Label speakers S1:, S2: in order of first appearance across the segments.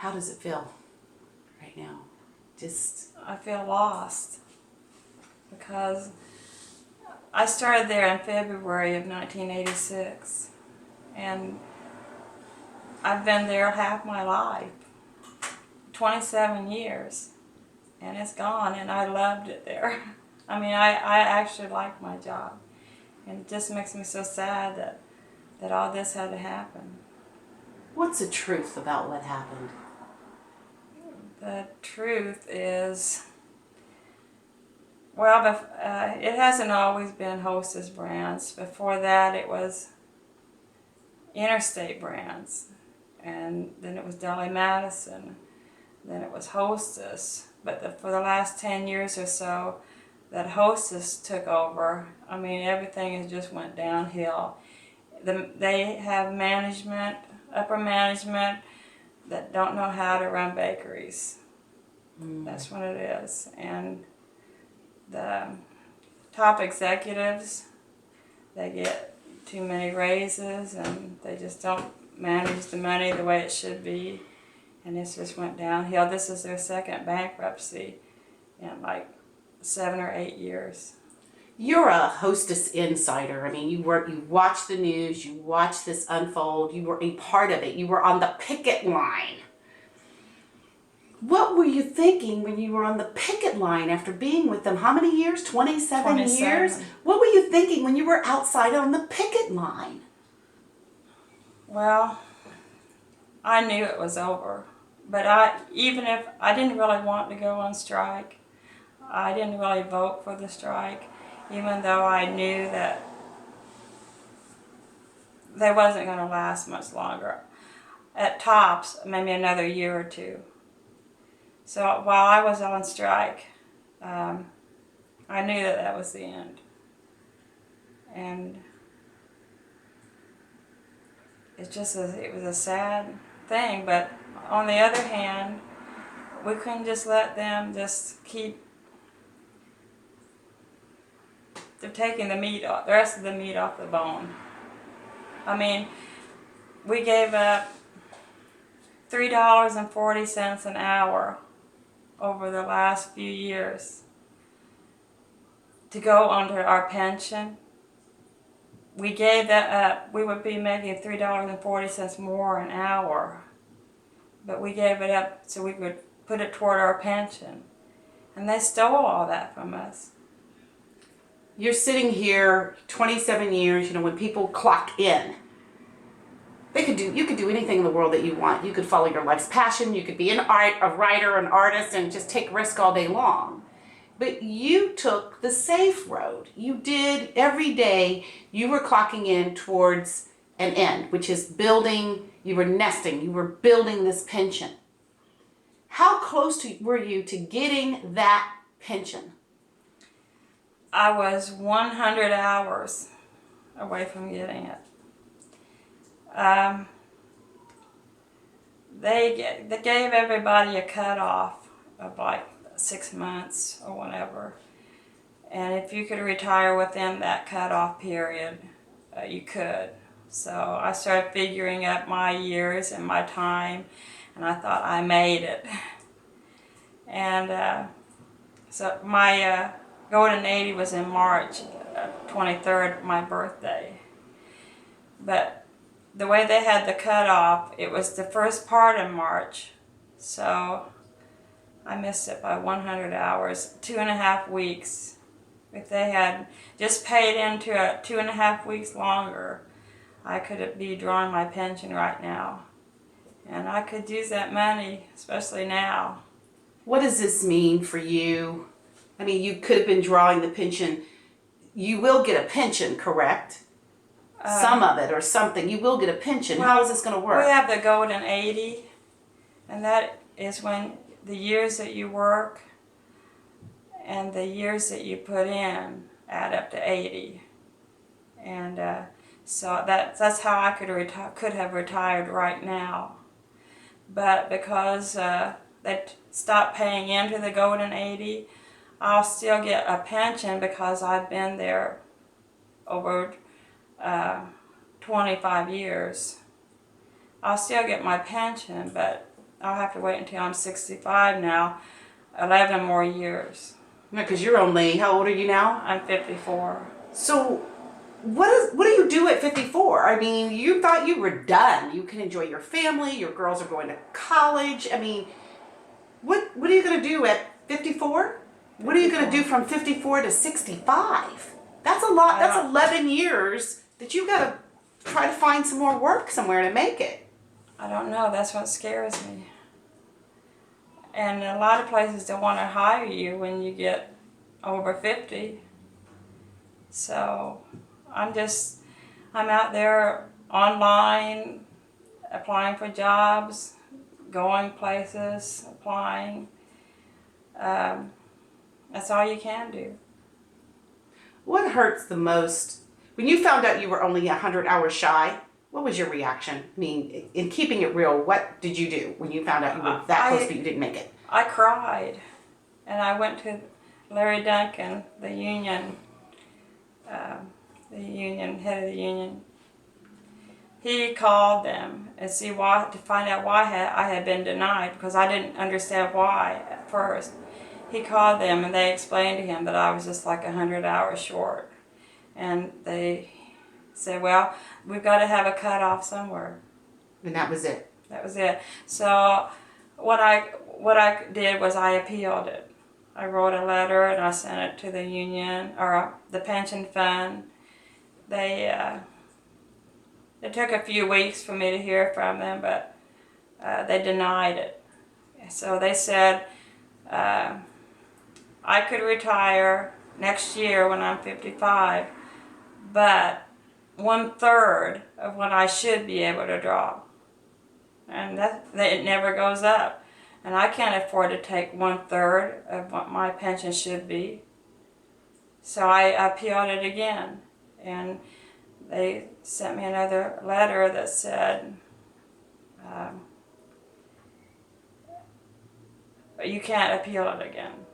S1: How does it feel right now?
S2: I feel lost because I started there in February of 1986, and I've been there half my life, 27 years, and it's gone, and I loved it there. I mean, I actually like my job, and it just makes me so sad that all this had to happen.
S1: What's the truth about what happened?
S2: The truth is, well, it hasn't always been Hostess Brands. Before that, it was Interstate Brands, and then it was Deli Madison, then it was Hostess. But for the last 10 years or so, that Hostess took over. I mean, everything has just went downhill. They have management, upper management, that don't know how to run bakeries. That's what it is. And the top executives, they get too many raises, and they just don't manage the money the way it should be, and it just went downhill. This is their second bankruptcy in like 7 or 8 years.
S1: You're a Hostess insider. I mean, you watch the news, you watch this unfold, you were a part of it, you were on the picket line. What were you thinking when you were on the picket line after being with them? How many years? 27 years? What were you thinking when you were outside on the picket line?
S2: Well, I knew it was over, but even if I didn't really want to go on strike, I didn't really vote for the strike, even though I knew that they wasn't going to last much longer. At tops, maybe another year or two. So while I was on strike, I knew that was the end. And it was a sad thing, but on the other hand, we couldn't just let them just keep, they're taking the rest of the meat off the bone. I mean, we gave up $3.40 an hour over the last few years to go under our pension. We gave that up. We would be making $3.40 more an hour, but we gave it up so we could put it toward our pension. And they stole all that from us.
S1: You're sitting here 27 years, when people clock in, you could do anything in the world that you want. You could follow your life's passion. You could be a writer, an artist, and just take risk all day long. But you took the safe road. You did every day. You were clocking in towards an end, which is building. You were nesting. You were building this pension. How close were you to getting that pension?
S2: I was 100 hours away from getting it. They gave everybody a cutoff of like 6 months or whatever, and if you could retire within that cutoff period, you could. So I started figuring up my years and my time, and I thought I made it. And so my golden 80 was in March 23rd, my birthday. But the way they had the cutoff, it was the first part of March, so I missed it by 100 hours, 2.5 weeks. If they had just paid into it 2.5 weeks longer, I could be drawing my pension right now. And I could use that money, especially now.
S1: What does this mean for you? I mean, you could have been drawing the pension. You will get a pension, correct? Some of it or something. You will get a pension.
S2: Well,
S1: how is this going to work?
S2: We have the golden 80, and that is when the years that you work and the years that you put in add up to 80. And so that's how I could have retired right now. But because they stopped paying into the golden 80, I'll still get a pension because I've been there over 25 years. I'll still get my pension, but I'll have to wait until I'm 65 now, 11 more years.
S1: No, because you're only, how old are you now?
S2: I'm 54.
S1: So what do you do at 54? I mean, you thought you were done. You can enjoy your family. Your girls are going to college. I mean, what are you going to do at 54? What are you going to do from 54 to 65? That's a lot. That's 11 years that you got to try to find some more work somewhere to make it.
S2: I don't know. That's what scares me. And a lot of places don't want to hire you when you get over 50. So I'm out there online, applying for jobs, going places, applying. That's all you can do.
S1: What hurts the most? When you found out you were only 100 hours shy, what was your reaction? I mean, in keeping it real, what did you do when you found out you were that close but you didn't make it?
S2: I cried. And I went to Larry Duncan, the union head of the union. He called them and to find out why I had been denied, because I didn't understand why at first. He called them and they explained to him that I was just like 100 hours short. And they said, well, we've got to have a cutoff somewhere.
S1: And that was it.
S2: That was it. So what I did was I appealed it. I wrote a letter and I sent it to the union, or the pension fund. It took a few weeks for me to hear from them, but they denied it. So they said I could retire next year when I'm 55, but 1/3 of what I should be able to draw. And it never goes up. And I can't afford to take 1/3 of what my pension should be. So I appealed it again. And they sent me another letter that said, you can't appeal it again.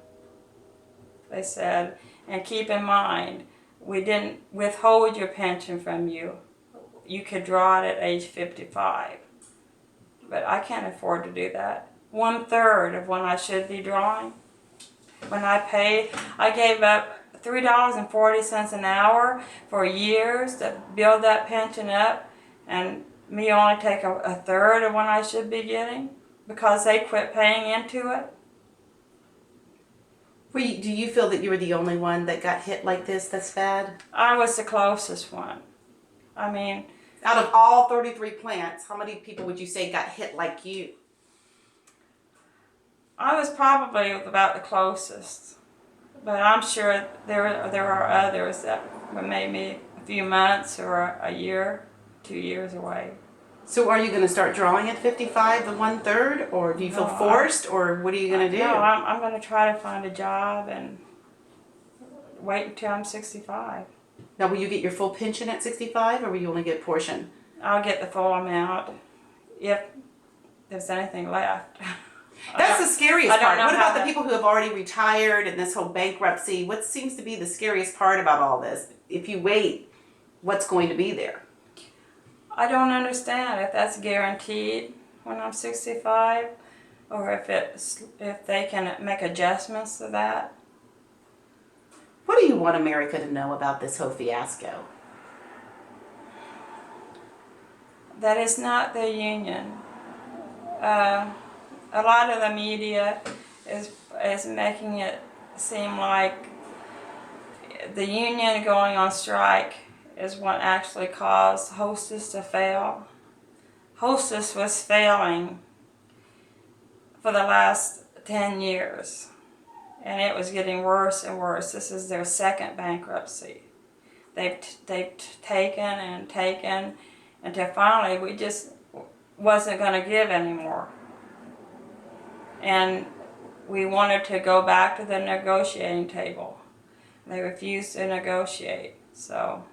S2: They said, and keep in mind, we didn't withhold your pension from you. You could draw it at age 55. But I can't afford to do that. 1/3 of what I should be drawing. When I gave up $3.40 an hour for years to build that pension up, and me only take a third of what I should be getting because they quit paying into it.
S1: Do you feel that you were the only one that got hit like this that's bad?
S2: I was the closest one. I mean,
S1: out of all 33 plants, how many people would you say got hit like you?
S2: I was probably about the closest. But I'm sure there are others that were maybe a few months or a year, 2 years away.
S1: So are you going to start drawing at 55, the 1/3, or do you feel forced, or what are you going to do?
S2: No, I'm going to try to find a job and wait until I'm 65.
S1: Now, will you get your full pension at 65, or will you only get a portion?
S2: I'll get the full amount if there's anything left.
S1: That's the scariest part. What about the
S2: that...
S1: people who have already retired and this whole bankruptcy? What seems to be the scariest part about all this? If you wait, what's going to be there?
S2: I don't understand if that's guaranteed when I'm 65, or if they can make adjustments to that.
S1: What do you want America to know about this whole fiasco?
S2: That it's not the union. A lot of the media is making it seem like the union going on strike is what actually caused Hostess to fail. Hostess was failing for the last 10 years, and it was getting worse and worse. This is their second bankruptcy. They've taken and taken until finally we just wasn't going to give anymore. And we wanted to go back to the negotiating table. They refused to negotiate. So,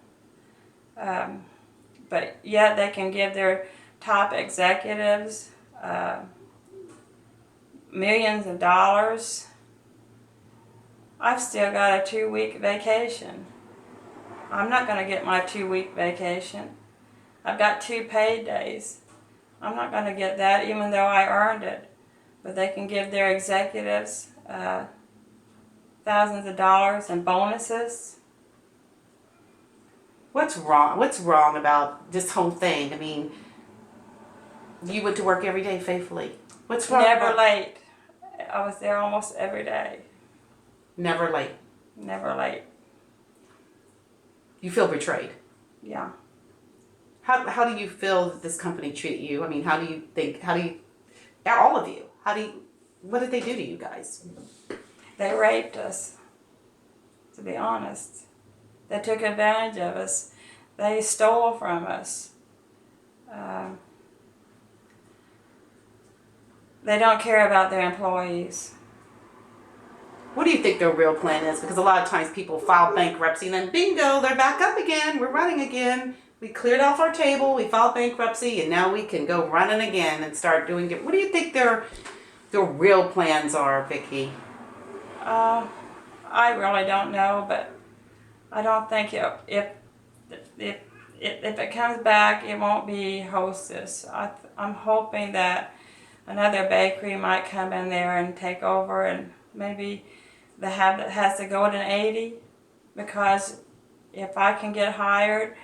S2: but yet they can give their top executives millions of dollars. I've still got a 2-week vacation. I'm not going to get my 2-week vacation. I've got 2 paid days. I'm not going to get that, even though I earned it. But they can give their executives thousands of dollars in bonuses.
S1: What's wrong? What's wrong about this whole thing? I mean, you went to work every day faithfully. What's wrong?
S2: Never late. I was there almost every day.
S1: Never late.
S2: Never late.
S1: You feel betrayed.
S2: Yeah.
S1: How do you feel that this company treated you? I mean, all of you, what did they do to you guys?
S2: They raped us, to be honest. They took advantage of us. They stole from us. They don't care about their employees.
S1: What do you think their real plan is? Because a lot of times people file bankruptcy and then bingo, they're back up again. We're running again. We cleared off our table. We filed bankruptcy, and now we can go running again and start doing it. What do you think their real plans are, Vickey?
S2: I really don't know, but I don't think if it comes back, it won't be Hostess. I'm hoping that another bakery might come in there and take over, and maybe the habit has to go at an 80, because if I can get hired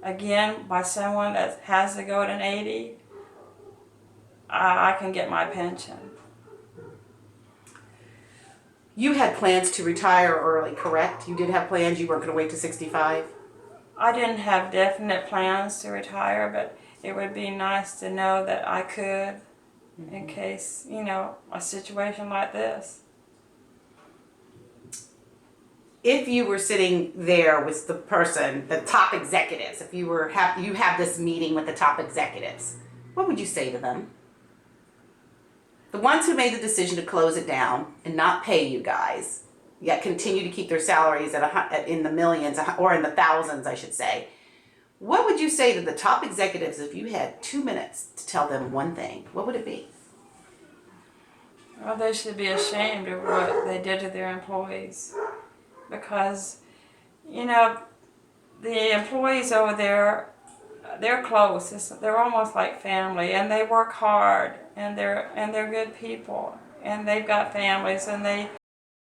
S2: again by someone that has to go at an 80, I can get my pension.
S1: You had plans to retire early, correct? You did have plans. You weren't going to wait to 65.
S2: I didn't have definite plans to retire, but it would be nice to know that I could, in case, a situation like this.
S1: If you were sitting there with the person, the top executives, if you have this meeting with the top executives, what would you say to them? The ones who made the decision to close it down and not pay you guys, yet continue to keep their salaries in the millions, or in the thousands, I should say. What would you say to the top executives if you had 2 minutes to tell them one thing? What would it be?
S2: Well, they should be ashamed of what they did to their employees. Because, the employees over there, they're close. They're almost like family, and they work hard, and they're good people, and they've got families, and they